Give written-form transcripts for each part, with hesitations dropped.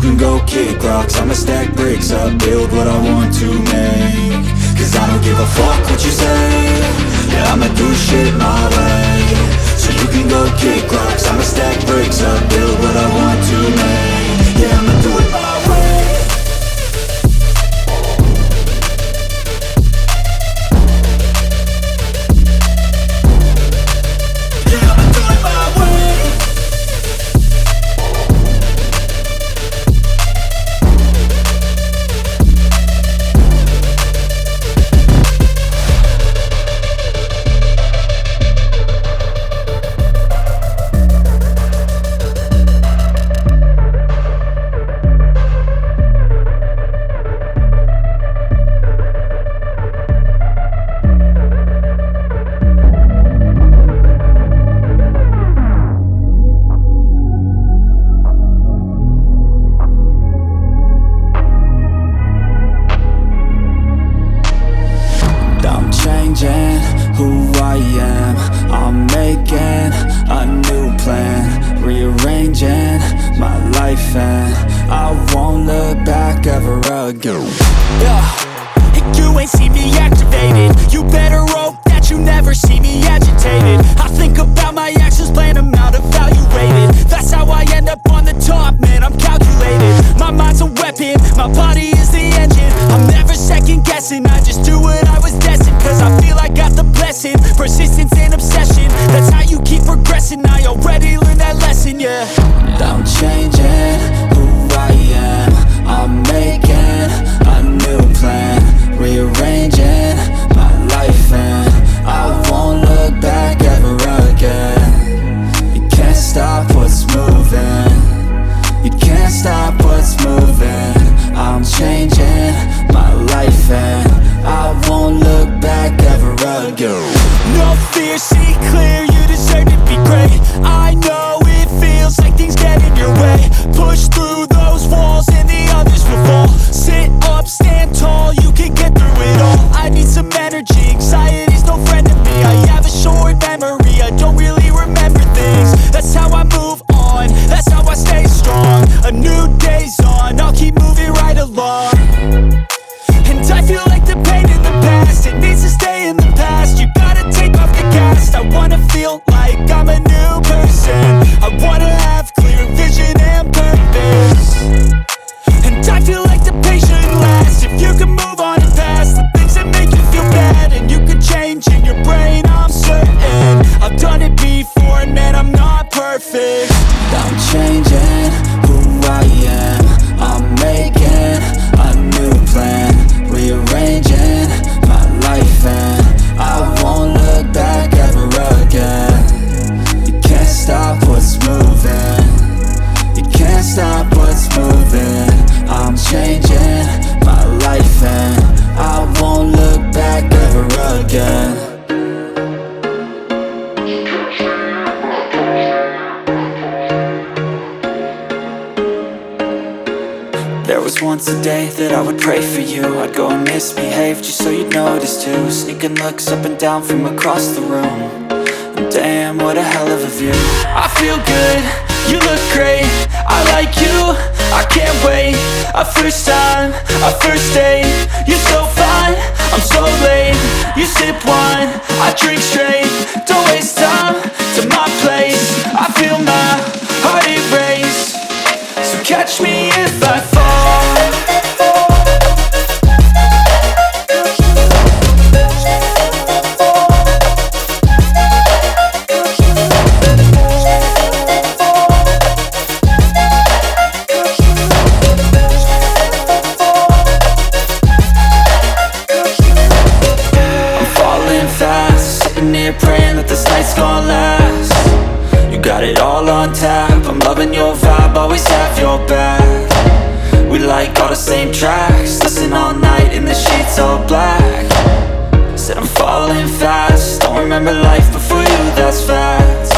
can go kick rocks, I'ma stack bricks up, build what I want to make. Cause I don't give a fuck what you say, yeah, I'ma do shit my way. So you can go kick rocks, I'ma stack bricks up, build what I want to make. Yeah, I'ma do it my way. Yeah, I'ma do it my way. Who I am, I'm making a new plan, rearranging my life, and I won't look back ever again. You ain't see me activated. You better hope that you never see me agitated. I think about my actions, plan them out, evaluated. That's how I end up on the top, man, I'm calculated. My mind's a weapon, my body is the engine. I'm never second guessing, I just do what I was destined. Cause I feel I got the blessing, persistence and obsession. That's how you keep progressing, I already learned that lesson, yeah. I'm changing who I am, I'm making a new plan, rearranging my life, and I won't look back ever again. You can't stop what's moving, you can't stop what's moving. I'm changing my life, and I won't look back ever again. No fear, see clear, you deserve to be great. I know it feels like things get in your way. Push through those walls and the others will fall. Sit up, stand tall, you can get through it all. I need some energy, anxiety's no friend to me. I have a short memory, I don't really remember things. That's how I move on, that's how I stay strong. A new day's on, I'll keep moving right along. And I feel like the pain in the past, it needs to stay in the past. You gotta take off the cast. I wanna feel like I'm a new person. I wanna have clear vision and purpose. And I feel like the pain shouldn't last. If you can move on and past the things that make you feel bad, and you can change in your brain, I'm certain. I've done it before, and man, I'm not perfect. I'm changing who I am, I'm making a new plan, rearranging my life, and I won't look back ever again. You can't stop what's moving, you can't stop what's moving. I'm changing my life, and I won't look back ever again. There was once a day that I would pray for you. I'd go and misbehave just so you'd notice too. Sneaking looks up and down from across the room, and damn, what a hell of a view. I feel good, you look great, I like you, I can't wait. A first time, a first date, you're so fine, I'm so late. You sip wine, I drink straight, don't waste time to my place. I feel my heart erase, so catch me if I fall. Praying that this night's gonna last. You got it all on tap, I'm loving your vibe, always have your back. We like all the same tracks, listen all night in the sheets all black. Said I'm falling fast, don't remember life before you, that's fact.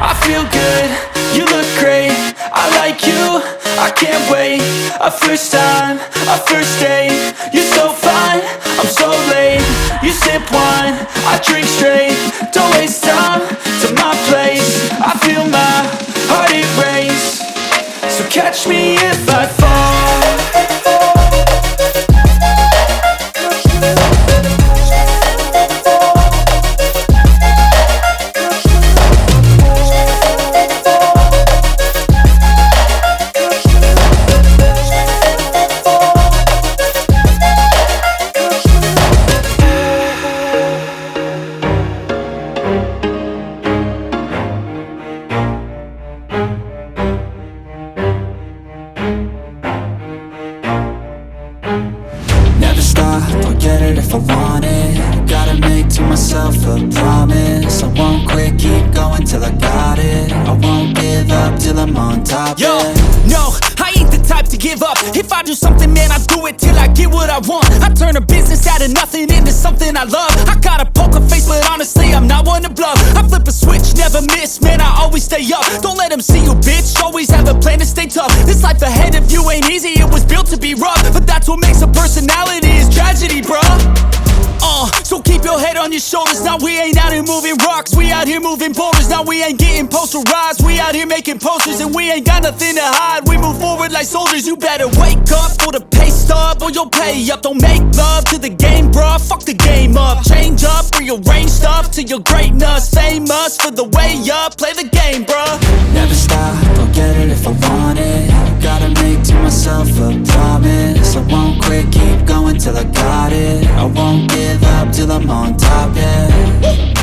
I feel good, you look great, I like you, I can't wait. A first time, a first date, you're so fine, I'm so late. You sip wine, I drink straight, don't waste time to my place. I feel my heart erase, so catch me if I fall. Never stop, I'll get it if I want it. Gotta make to myself a promise. I won't quit, keep going till I got it. I won't give up till I'm on top. Yo, yeah. no, I ain't the type to give up. If I do something, man, I do it till I get what I want. I turn a business out of nothing into something I love. I got a poker face, but honestly, I'm not one to bluff. I flip a switch, never miss, man, I always stay up. Don't let them see you, bitch, always have a plan to stay tough. This life ahead of you ain't easy, it was built to be rough. But that's what makes a personality, is tragedy, bruh. So keep your head on your shoulders. Now we ain't out here moving rocks, we out here moving boulders. Now we ain't getting posterized, we out here making posters. And we ain't got nothing to hide, we move forward like soldiers. You better wake up for the pay stub, or you'll pay up. Don't make love to the game, bruh, fuck the game up. Change up, rearrange stuff to your greatness. Famous for the way up, play the game, bruh. Never stop, I'll get it if I want it. Gotta make to myself a promise. I won't quit, keep going till I got it. I won't give up till I'm on top, yeah.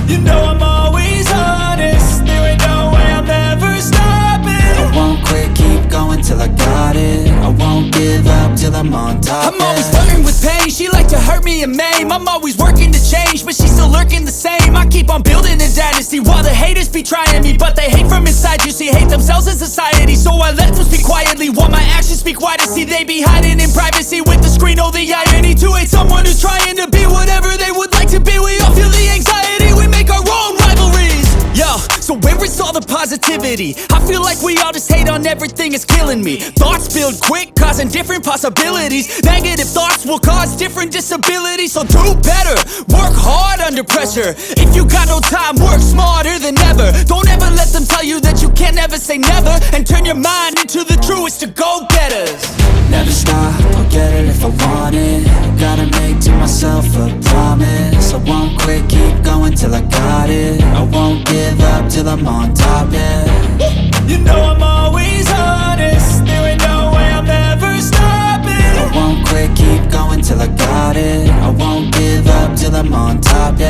You know I'm always honest, there ain't no way I'm ever stopping. I won't quit, keep going till I got it. I won't give up till I'm on top, I'm always flirting with pain, she like to hurt me and maim. I'm always working to change, but she's still lurking the same. I keep on building a dynasty while the haters be trying me. But they hate from inside, you see, hate themselves in society. So I let them speak quietly while my actions speak wider. See, they be hiding in privacy with the screen. Oh, the irony to hate someone who's trying to be whatever they would like to be. We all feel the anxiety, we make our own rivalries. Yo, so where is all the positivity? I feel like we all just hate on everything, it's killing me. Thoughts build quick, causing different possibilities. Negative thoughts will cause different disabilities. So do better, work hard under pressure. If you got no time, work smarter than ever. Don't ever let them tell you that you can't ever say never. And turn your mind into the truest of go-getters. Never stop, I'll get it if I want it. Gotta make to myself a promise. I won't quit, keep going till I got it. I won't give up till I'm on top, yeah. You know I'm always honest, there ain't no way I'm ever stopping. I won't quit, keep going till I got it. I won't give up till I'm on top, yeah.